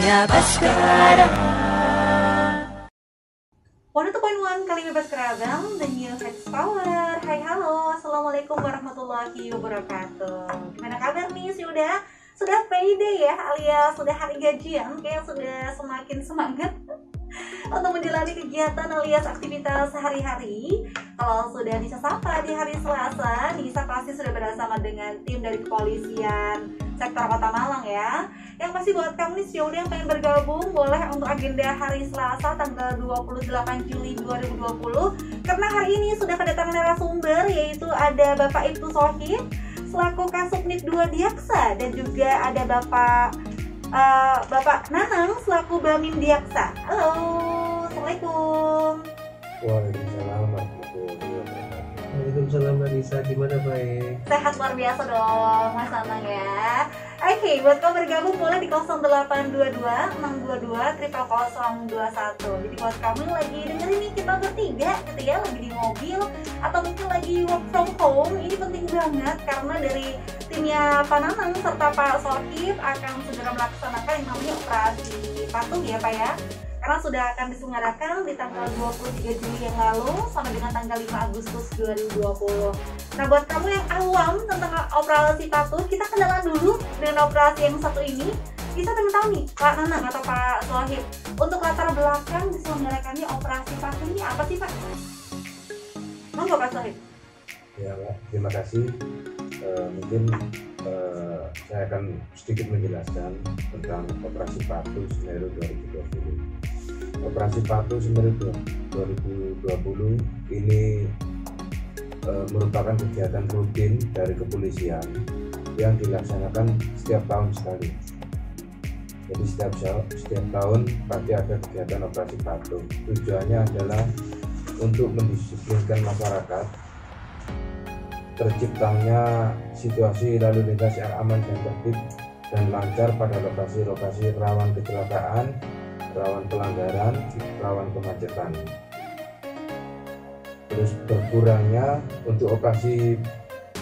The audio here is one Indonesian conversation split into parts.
Kalimnya Baskara. 102.1 Kalimnya Baskara, The New Sex Power. Hai halo, assalamualaikum warahmatullahi wabarakatuh. Gimana kabar nih? Sudah payday ya, alias sudah hari gajian, kayak sudah semakin semangat untuk menjalani kegiatan alias aktivitas sehari-hari. Kalau sudah bisa sapa di hari Selasa, Nisa pasti sudah bersama dengan tim dari kepolisian sektor Kota Malang ya. Yang pasti buat kamu nih Syuda yang pengen bergabung, boleh untuk agenda hari Selasa tanggal 28 Juli 2020. Karena hari ini sudah kedatangan narasumber, yaitu ada Bapak Ibtu Sohib selaku Kasubnit 2 Diaksa, dan juga ada Bapak Nanang selaku Bamim Diaksa. Halo, assalamualaikum. Waalaikumsalam warahmatullahi wabarakatuh. Waalaikumsalam Mbak Nisa, gimana baik? Sehat luar biasa dong Mas Nanang ya. Oke, buat kamu bergabung boleh di 0822 622 0021. Jadi buat kamu yang lagi dengerin nih kita bertiga gitu ya, lagi di mobil atau mungkin lagi work from home, ini penting banget karena dari timnya Pak Nanang serta Pak Sohib akan segera melaksanakan yang namanya operasi patuh ya Pak ya. Karena sudah akan diselenggarakan di tanggal 23 Juli yang lalu sampai dengan tanggal 5 Agustus 2020. Nah buat kamu yang awam tentang operasi patuh, kita kenalan dulu dengan operasi yang satu ini. Bisa pengen tahu nih Pak Nanang atau Pak Sohib, untuk latar belakang diselenggarakannya operasi patuh ini apa sih Pak? Monggo Pak Sohib. Ya Mbak, terima kasih. Mungkin saya akan sedikit menjelaskan tentang operasi patuh Semeru 2020. Operasi patuh Semeru 2020 ini merupakan kegiatan rutin dari kepolisian yang dilaksanakan setiap tahun sekali. Jadi setiap tahun pasti ada kegiatan operasi patuh. Tujuannya adalah untuk mendisiplinkan masyarakat, terciptanya situasi lalu lintas yang aman dan tertib dan lancar pada lokasi-lokasi rawan kecelakaan, rawan pelanggaran, rawan kemacetan. Terus berkurangnya untuk operasi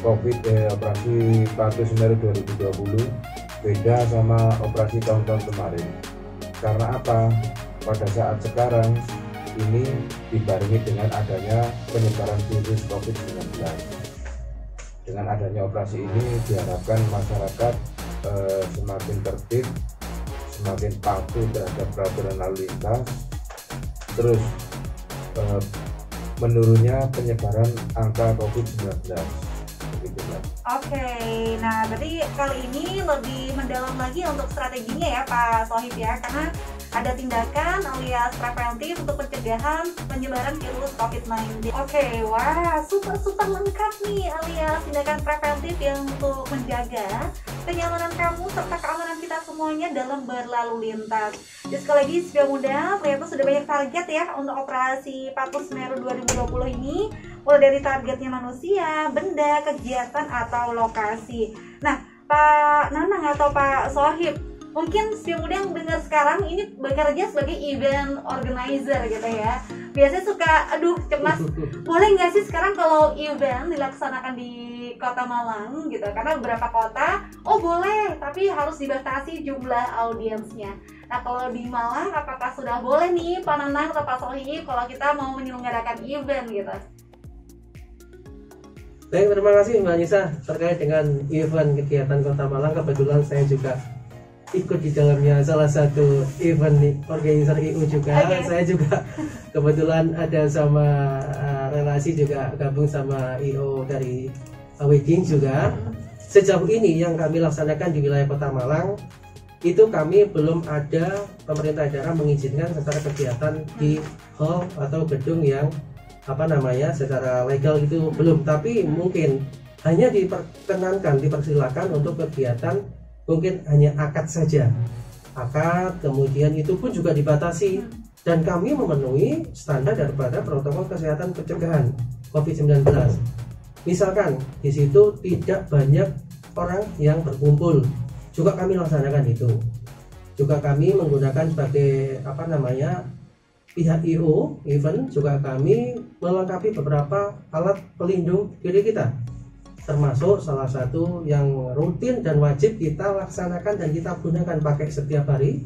operasi patuh Semeru 2020 beda sama operasi tahun-tahun kemarin. Karena apa? Pada saat sekarang ini dibarengi dengan adanya penyebaran virus COVID-19. Dengan adanya operasi ini diharapkan masyarakat semakin tertib, semakin patuh terhadap peraturan lalu lintas, terus menurunnya penyebaran angka COVID-19. Begitu, Mbak. Oke, nah berarti kali ini lebih mendalam lagi untuk strateginya ya Pak Sohib ya, karena ada tindakan alias preventif untuk pencegahan penyebaran virus COVID-19. Oke, wah super lengkap nih alias tindakan preventif yang untuk menjaga kenyamanan kamu serta keamanan kita semuanya dalam berlalu lintas. Jadi sekali lagi Sio Muda, ternyata sudah banyak target ya untuk operasi Patuh Semeru 2020 ini, mulai dari targetnya manusia, benda, kegiatan atau lokasi. Nah, Pak Nanang atau Pak Sohib, mungkin Sio Muda yang dengar sekarang ini bekerja sebagai event organizer gitu ya. Biasanya suka, aduh cemas, boleh nggak sih sekarang kalau event dilaksanakan di Kota Malang gitu? Karena beberapa kota, oh boleh, tapi harus dibatasi jumlah audiensnya. Nah kalau di Malang, apakah sudah boleh nih Pak Nanang atau Pak Sohib kalau kita mau menyelenggarakan event gitu? Baik, terima kasih Mbak Nisa. Terkait dengan event kegiatan Kota Malang, kebetulan saya juga ikut di dalamnya salah satu event organizer IU juga. Okay. Saya juga kebetulan ada sama relasi juga gabung sama IO dari wedding juga. Sejauh ini yang kami laksanakan di wilayah Kota Malang itu kami belum ada pemerintah daerah mengizinkan secara kegiatan di hall atau gedung yang secara legal itu belum, tapi mungkin hanya dipersilakan untuk kegiatan mungkin hanya akad saja, akad, kemudian itu pun juga dibatasi dan kami memenuhi standar daripada protokol kesehatan pencegahan COVID-19. Misalkan di situ tidak banyak orang yang berkumpul, juga kami laksanakan itu. Juga kami menggunakan sebagai pihak IO event, juga kami melengkapi beberapa alat pelindung diri kita, termasuk salah satu yang rutin dan wajib kita laksanakan dan kita gunakan pakai setiap hari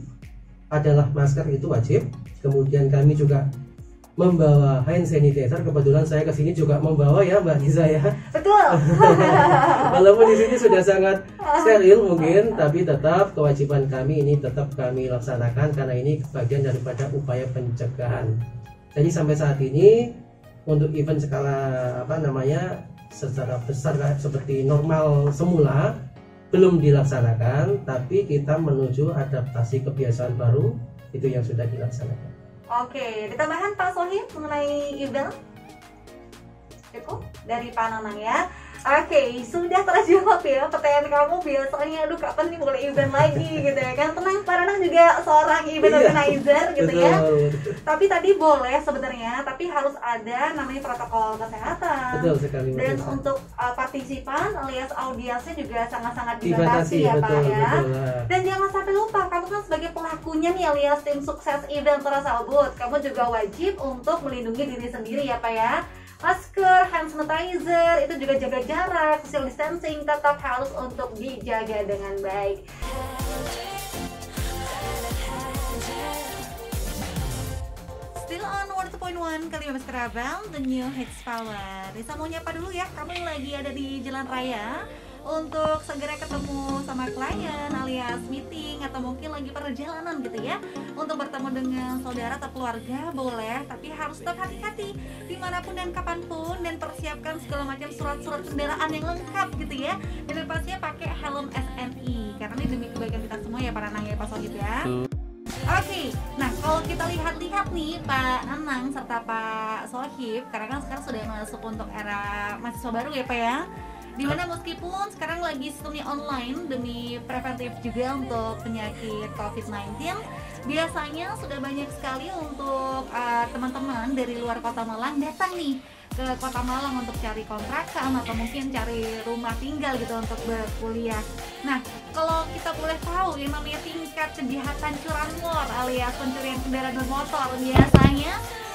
adalah masker itu wajib. Kemudian kami juga membawa hand sanitizer. Kebetulan saya kesini juga membawa ya Mbak Giza ya. Betul. Walaupun di sini sudah sangat steril mungkin, tapi tetap kewajiban kami ini tetap kami laksanakan karena ini bagian daripada upaya pencegahan. Jadi sampai saat ini untuk event skala secara besar seperti normal semula belum dilaksanakan, tapi kita menuju adaptasi kebiasaan baru itu yang sudah dilaksanakan. Oke, ditambahkan Pak Sohib mengenai event? Cukup dari Pak Nanang ya. Oke, sudah terjawab ya pertanyaan kamu biasanya, aduh kapan nih mulai event lagi gitu ya kan. Tenang, Pak Nanang juga seorang event organizer gitu ya. Tapi tadi boleh sebenarnya, tapi harus ada namanya protokol kesehatan. Betul sekali. Dan untuk partisipan alias audiensnya juga sangat-sangat dibatasi ya Pak ya. Dan jangan sampai lupa, kamu kan sebagai pelakunya nih alias tim sukses event tersebut, kamu juga wajib untuk melindungi diri sendiri ya Pak ya. Masker, hand sanitizer, itu juga jaga jarak, social distancing tetap harus untuk dijaga dengan baik. Still on 102.1 Kalimas Kerabang, The New Hits Power. Risa mau nyapa dulu ya, kamu yang lagi ada di jalan raya untuk segera ketemu sama klien alias meeting atau mungkin lagi perjalanan gitu ya, untuk bertemu dengan saudara atau keluarga boleh, tapi harus tetap hati-hati dimanapun dan kapanpun, dan persiapkan segala macam surat-surat kendaraan yang lengkap gitu ya, dan pastinya pakai helm SNI karena ini demi kebaikan kita semua ya Pak Nanang ya Pak Sohib ya. Oke, nah kalau kita lihat-lihat nih Pak Nanang serta Pak Sohib, karena kan sekarang sudah masuk untuk era mahasiswa baru ya Pak ya, dimana meskipun sekarang lagi sistemnya online demi preventif juga untuk penyakit COVID-19, biasanya sudah banyak sekali untuk teman-teman dari luar kota Malang datang nih ke kota Malang untuk cari kontrakan atau mungkin cari rumah tinggal gitu untuk berkuliah. Nah, kalau kita boleh tahu yang namanya tingkat kejahatan curanmor alias pencurian kendaraan bermotor, biasanya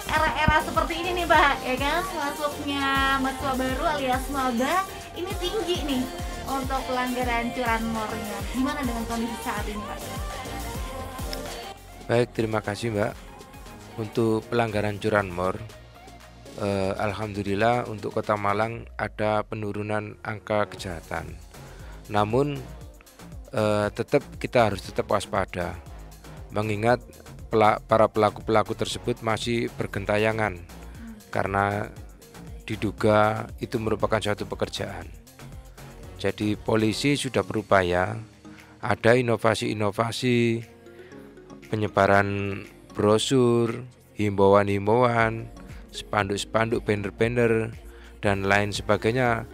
era-era seperti ini nih Pak, ya kan, masuknya mahasiswa baru alias maba ini tinggi nih untuk pelanggaran curanmornya. Gimana dengan kondisi saat ini Pak? Baik, terima kasih Mbak. Untuk pelanggaran curanmor, alhamdulillah untuk Kota Malang ada penurunan angka kejahatan. Namun tetap kita harus tetap waspada, mengingat para pelaku-pelaku tersebut masih bergentayangan karena diduga itu merupakan suatu pekerjaan. Jadi polisi sudah berupaya, ada inovasi-inovasi, penyebaran brosur, himbauan-himbauan, spanduk-spanduk, banner-banner, dan lain sebagainya.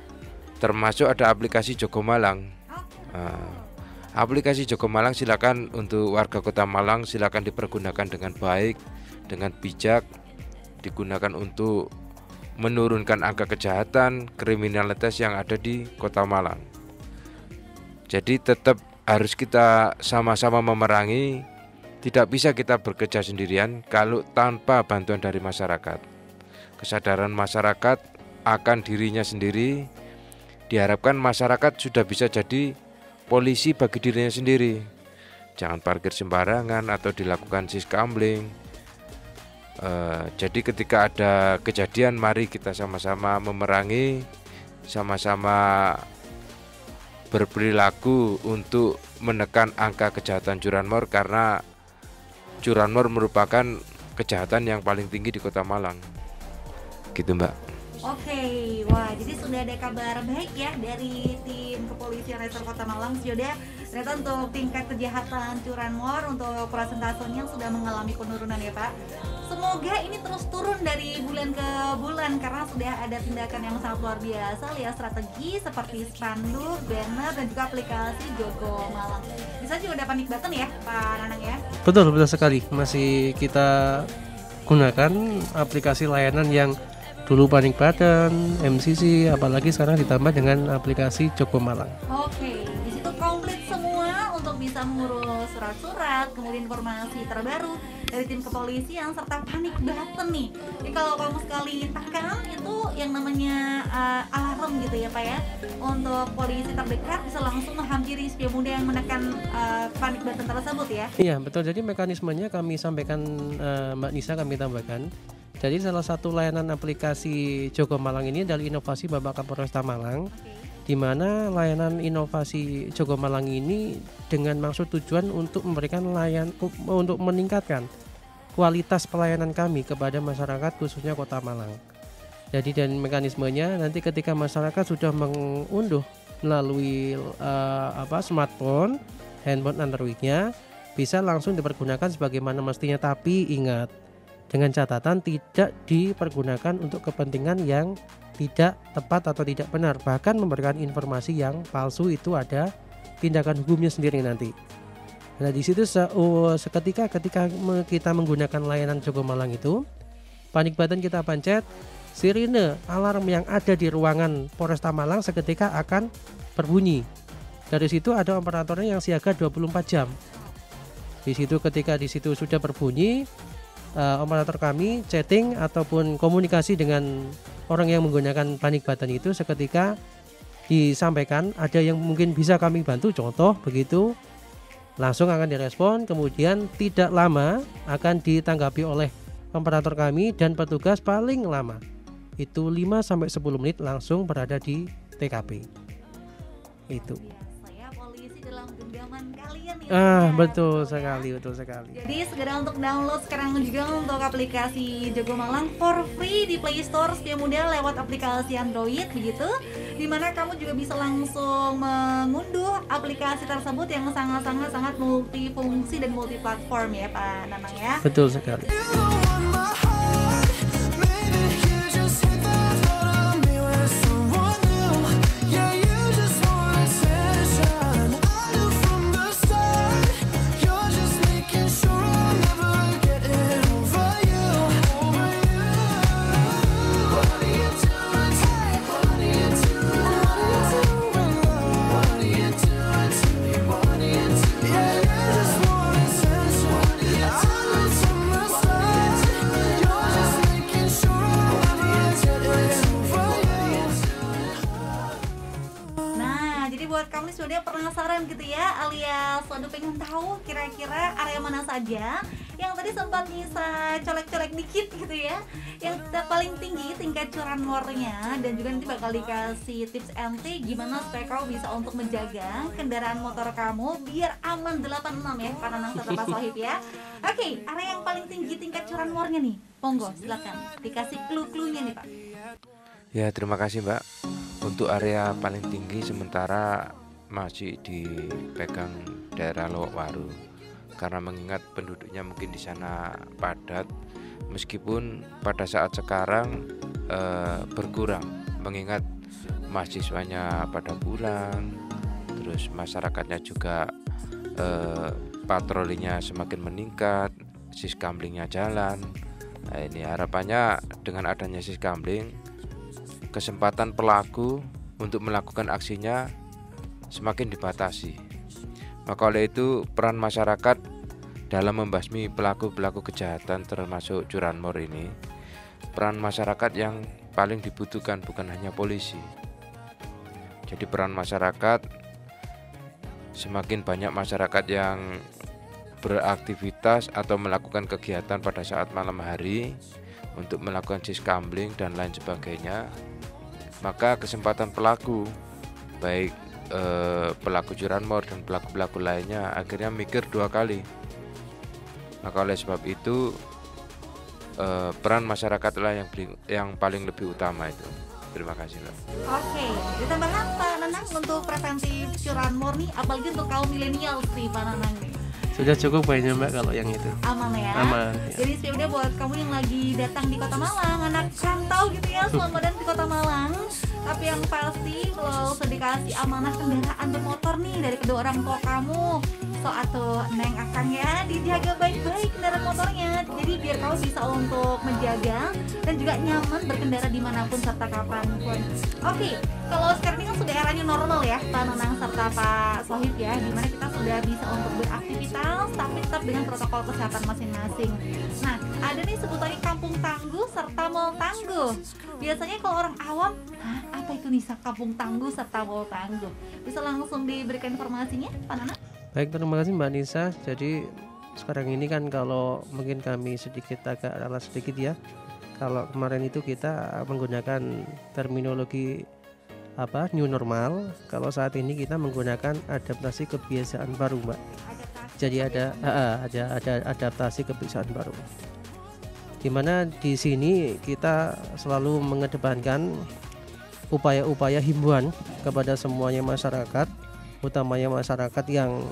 Termasuk ada aplikasi Jogo Malang. Aplikasi Jogo Malang silakan untuk warga Kota Malang silakan dipergunakan dengan baik, dengan bijak, digunakan untuk menurunkan angka kejahatan, kriminalitas yang ada di Kota Malang. Jadi tetap harus kita sama-sama memerangi, tidak bisa kita bekerja sendirian kalau tanpa bantuan dari masyarakat. Kesadaran masyarakat akan dirinya sendiri, diharapkan masyarakat sudah bisa jadi polisi bagi dirinya sendiri. Jangan parkir sembarangan atau dilakukan siskambling. Jadi ketika ada kejadian, mari kita sama-sama memerangi, sama-sama berperilaku untuk menekan angka kejahatan curanmor, karena curanmor merupakan kejahatan yang paling tinggi di Kota Malang. Gitu Mbak. Oke, wah jadi sudah ada kabar baik ya dari tim kepolisian Resor Kota Malang. Sudah ternyata untuk tingkat kejahatan curanmor untuk persentasenya sudah mengalami penurunan ya Pak. Semoga ini terus turun dari bulan ke bulan karena sudah ada tindakan yang sangat luar biasa lihat strategi seperti spanduk, banner, dan juga aplikasi Jogo Malang. Bisa juga udah panik button ya Pak Nanang ya? Betul sekali, masih kita gunakan aplikasi layanan yang dulu panik button, MCC, apalagi sekarang ditambah dengan aplikasi Jogo Malang. Oke, di situ komplit semua untuk bisa mengurus surat-surat, kemudian informasi terbaru dari tim kepolisian serta panic button nih. Jadi kalau kamu sekali tekan itu yang namanya alarm gitu ya Pak ya, untuk polisi terdekat bisa langsung menghampiri si pemuda yang menekan panic button tersebut ya. Iya betul, jadi mekanismenya kami sampaikan, Mbak Nisa, kami tambahkan. Jadi salah satu layanan aplikasi Jogo Malang ini adalah inovasi Bapak Kapolresta Malang, di mana layanan inovasi Jogo Malang ini dengan maksud tujuan untuk memberikan untuk meningkatkan kualitas pelayanan kami kepada masyarakat khususnya Kota Malang. Jadi dan mekanismenya nanti ketika masyarakat sudah mengunduh melalui smartphone, handphone Android-nya bisa langsung dipergunakan sebagaimana mestinya, tapi ingat dengan catatan tidak dipergunakan untuk kepentingan yang tidak tepat atau tidak benar, bahkan memberikan informasi yang palsu, itu ada tindakan hukumnya sendiri nanti. Nah di situ ketika kita menggunakan layanan Jogo Malang itu, panic button kita pencet, sirine alarm yang ada di ruangan Polresta Malang seketika akan berbunyi. Dari situ ada operatornya yang siaga 24 jam. Di situ ketika di situ sudah berbunyi, operator kami chatting ataupun komunikasi dengan orang yang menggunakan panic button itu, seketika disampaikan ada yang mungkin bisa kami bantu, contoh begitu, langsung akan direspon, kemudian tidak lama akan ditanggapi oleh operator kami dan petugas paling lama itu 5-10 menit langsung berada di TKP. Itu. Polisi dalam genggaman kalian ya. Betul sekali. Jadi segera untuk download sekarang juga untuk aplikasi Jogo Malang for free di Play Store setiap muda lewat aplikasi Android begitu, dimana kamu juga bisa langsung mengunduh aplikasi tersebut yang sangat multifungsi dan multiplatform ya Pak Nanang ya. Betul sekali. Sudah penasaran gitu ya, alias waduh pengen tahu kira-kira area mana saja yang tadi sempat bisa colek-colek dikit gitu ya, yang paling tinggi tingkat curanmornya, dan juga nanti bakal dikasih tips and trick gimana supaya kamu bisa untuk menjaga kendaraan motor kamu biar aman 86 ya Pak Nanang serta Pak Sohib ya. Oke, area yang paling tinggi tingkat curanmornya nih, monggo silakan dikasih clue-cluenya nih Pak. Ya terima kasih Mbak. Untuk area paling tinggi sementara masih dipegang daerah Lowokwaru, karena mengingat penduduknya mungkin di sana padat, meskipun pada saat sekarang berkurang mengingat mahasiswanya pada pulang, terus masyarakatnya juga patrolinya semakin meningkat, siskamlingnya jalan. Nah ini harapannya dengan adanya siskamling, kesempatan pelaku untuk melakukan aksinya semakin dibatasi. Maka oleh itu peran masyarakat dalam membasmi pelaku-pelaku kejahatan termasuk curanmor ini, peran masyarakat yang paling dibutuhkan, bukan hanya polisi. Jadi peran masyarakat, semakin banyak masyarakat yang beraktivitas atau melakukan kegiatan pada saat malam hari untuk melakukan siskamling dan lain sebagainya, maka kesempatan pelaku baik pelaku curanmor dan pelaku-pelaku lainnya akhirnya mikir dua kali. Maka oleh sebab itu peran masyarakatlah yang paling lebih utama itu. Terima kasih Mbak. Oke, ditambahkan Pak Nanang untuk preventif curanmor nih, apalagi untuk kaum milenial sih Pak Nanang nih. Sudah cukup banyak Mbak kalau yang itu. Aman ya. Aman. Ya. Jadi sebenarnya buat kamu yang lagi datang di Kota Malang, anak rantau gitu ya, selamat datang di Kota Malang. Tapi yang pasti kalau sudah dikasih amanah kendaraan bermotor nih dari kedua orang tua kamu, So atau Neng Akang ya, dijaga baik-baik kendaraan motornya. Jadi biar kamu bisa untuk menjaga dan juga nyaman berkendara dimanapun serta kapanpun. Oke, kalau sekarang ini kan sudah eranya normal ya Pak Nanang serta Pak Sohib ya, dimana kita sudah bisa untuk beraktivitas tapi tetap dengan protokol kesehatan masing-masing. Nah, ada nih sebutannya kampung tangguh serta mall tangguh. Biasanya kalau orang awam, apa itu nih kampung tangguh serta mall tangguh? Bisa langsung diberikan informasinya Pak Nanang? Baik, terima kasih Mbak Nisa. Jadi sekarang ini kan kalau mungkin kami agak ralat sedikit ya. Kalau kemarin itu kita menggunakan terminologi new normal. Kalau saat ini kita menggunakan adaptasi kebiasaan baru, Mbak. Jadi ada adaptasi kebiasaan baru. Dimana di sini kita selalu mengedepankan upaya-upaya himbauan kepada semuanya masyarakat, utamanya masyarakat yang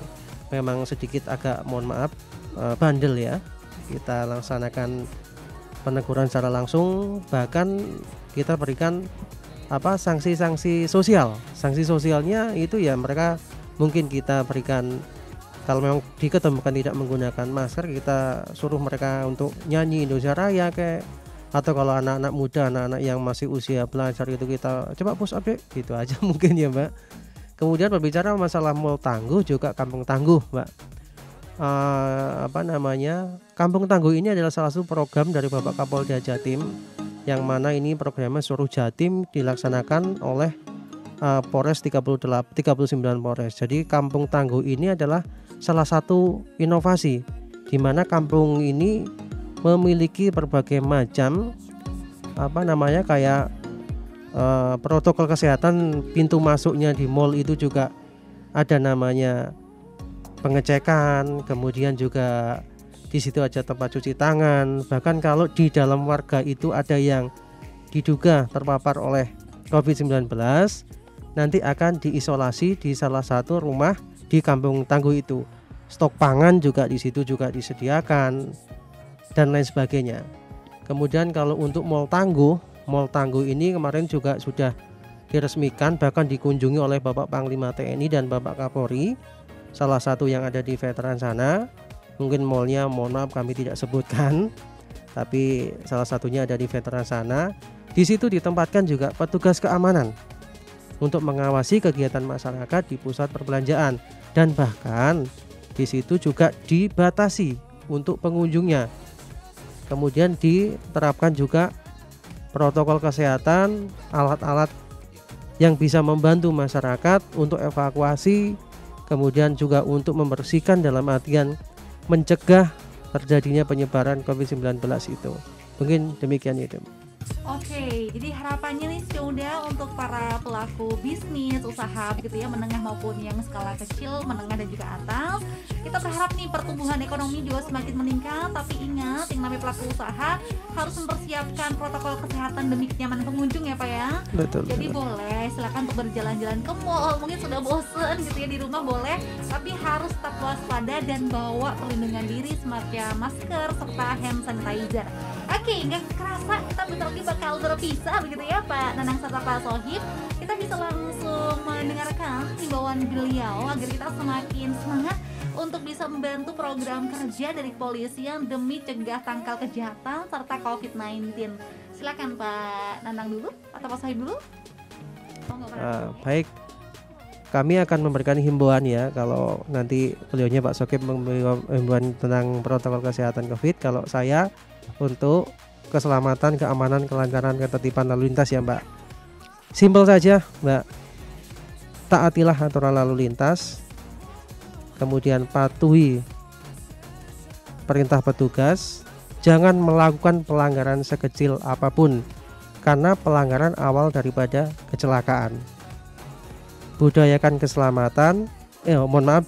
memang sedikit agak bandel ya. Kita laksanakan peneguran secara langsung, bahkan kita berikan sanksi-sanksi sosial. Sanksi sosialnya itu ya mereka mungkin kita berikan, kalau memang diketemukan tidak menggunakan masker, kita suruh mereka untuk nyanyi Indonesia Raya kayak, atau kalau anak-anak muda, anak-anak yang masih usia belajar itu kita coba push up deh, gitu aja mungkin ya Mbak. Kemudian berbicara masalah mall tangguh juga kampung tangguh, Mbak. Kampung tangguh ini adalah salah satu program dari Bapak Kapolda Jatim, yang mana ini programnya seluruh Jatim dilaksanakan oleh Polres 39 Polres. Jadi kampung tangguh ini adalah salah satu inovasi di mana kampung ini memiliki berbagai macam protokol kesehatan. Pintu masuknya di mall itu juga ada namanya pengecekan, kemudian juga di situ ada tempat cuci tangan. Bahkan kalau di dalam warga itu ada yang diduga terpapar oleh COVID-19, nanti akan diisolasi di salah satu rumah di kampung tangguh itu. Stok pangan juga di situ juga disediakan dan lain sebagainya. Kemudian kalau untuk mall tangguh ini kemarin juga sudah diresmikan, bahkan dikunjungi oleh Bapak Panglima TNI dan Bapak Kapolri, salah satu yang ada di veteran sana. Mungkin mallnya mohon maaf kami tidak sebutkan, tapi salah satunya ada di veteran sana. Di situ ditempatkan juga petugas keamanan untuk mengawasi kegiatan masyarakat di pusat perbelanjaan, dan bahkan di situ juga dibatasi untuk pengunjungnya. Kemudian diterapkan juga protokol kesehatan, alat-alat yang bisa membantu masyarakat untuk evakuasi, kemudian juga untuk membersihkan dalam artian mencegah terjadinya penyebaran COVID-19 itu. Mungkin demikian itu. Oke, jadi harapannya nih sudah untuk para pelaku bisnis, usaha gitu ya, menengah maupun yang skala kecil, menengah dan juga atas. Kita berharap nih pertumbuhan ekonomi juga semakin meningkat, tapi ingat yang namanya pelaku usaha harus mempersiapkan protokol kesehatan demi kenyamanan pengunjung ya Pak ya. Betul. Jadi boleh silakan untuk berjalan-jalan ke mall, mungkin sudah bosen gitu ya di rumah boleh, tapi harus tetap waspada dan bawa perlindungan diri semacam masker serta hand sanitizer. Oke, nggak kerasa kita bentar lagi bakal berpisah begitu ya Pak Nanang serta Pak Sohib. Kita bisa langsung mendengarkan himbauan beliau agar kita semakin semangat untuk bisa membantu program kerja dari kepolisian demi cegah tangkal kejahatan serta COVID-19. Silakan Pak Nanang dulu atau Pak Sohib dulu. Baik, kami akan memberikan himbauan ya. Kalau nanti beliaunya Pak Sohib memberikan himbauan tentang protokol kesehatan COVID, kalau saya untuk keselamatan, keamanan, kelancaran, ketertiban lalu lintas ya Mbak. Simpel saja Mbak, taatilah aturan lalu lintas, kemudian patuhi perintah petugas, jangan melakukan pelanggaran sekecil apapun, karena pelanggaran awal daripada kecelakaan. Budayakan keselamatan,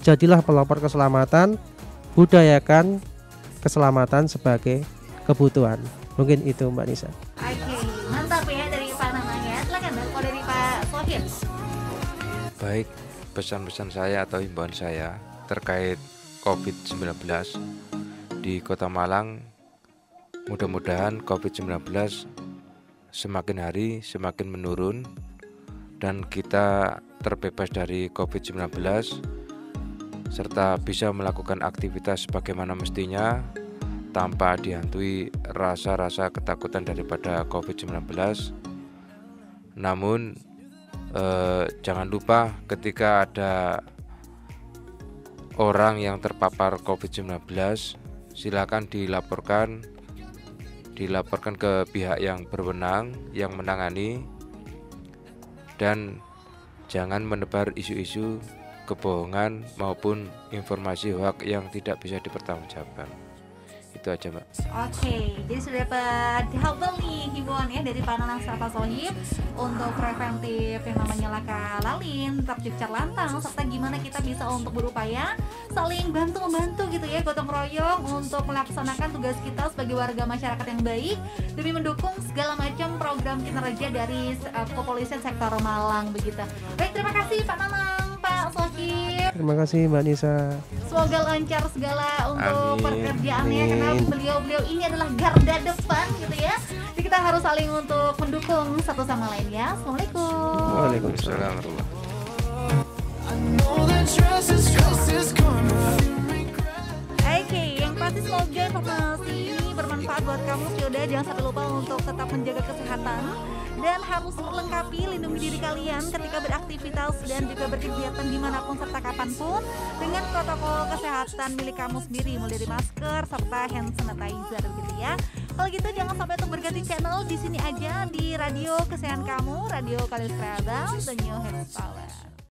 jadilah pelopor keselamatan, budayakan keselamatan sebagai kebutuhan. Mungkin itu Mbak Nisa. Oke, mantap ya dari Pak Nanang ya. Silakan kalau dari Pak Sohib. Baik, pesan-pesan saya atau himbauan saya terkait COVID-19 di Kota Malang, mudah-mudahan COVID-19 semakin hari semakin menurun dan kita terbebas dari COVID-19 serta bisa melakukan aktivitas sebagaimana mestinya tanpa dihantui rasa-rasa ketakutan daripada COVID-19. Namun jangan lupa ketika ada orang yang terpapar COVID-19, silakan dilaporkan ke pihak yang berwenang, yang menangani, dan jangan menebar isu-isu kebohongan maupun informasi hoak yang tidak bisa dipertanggungjawabkan. Itu aja, Mbak. Oke, jadi sudah dapat helpful nih himbauan ya dari Pak Nanang serta Sohib untuk preventif yang namanya laka lalin, tertib cerlantang, serta gimana kita bisa untuk berupaya saling bantu-membantu gitu ya, gotong royong untuk melaksanakan tugas kita sebagai warga masyarakat yang baik demi mendukung segala macam program kinerja dari kepolisian sektor Malang begitu. Baik, terima kasih Pak Nanang, Pak Sohib. Terima kasih Mbak Nisa. Semoga lancar segala untuk Amin. pekerjaannya, karena beliau-beliau ini adalah garda depan gitu ya. Jadi kita harus saling untuk mendukung satu sama lain ya. Assalamualaikum. Waalaikumsalam warahmatullahi Oke, yang pasti semoga informasi ini bermanfaat buat kamu. Yaudah, jangan sampai lupa untuk tetap menjaga kesehatan dan harus melengkapi lindungi diri kalian ketika beraktivitas dan juga berkegiatan dimanapun serta kapanpun dengan protokol kesehatan milik kamu sendiri, mulai dari masker serta hand sanitizer gitu ya. Kalau gitu jangan sampai untuk berganti channel, di sini aja di radio kesayangan kamu, Radio Kalius Kreatif, The New Head Power.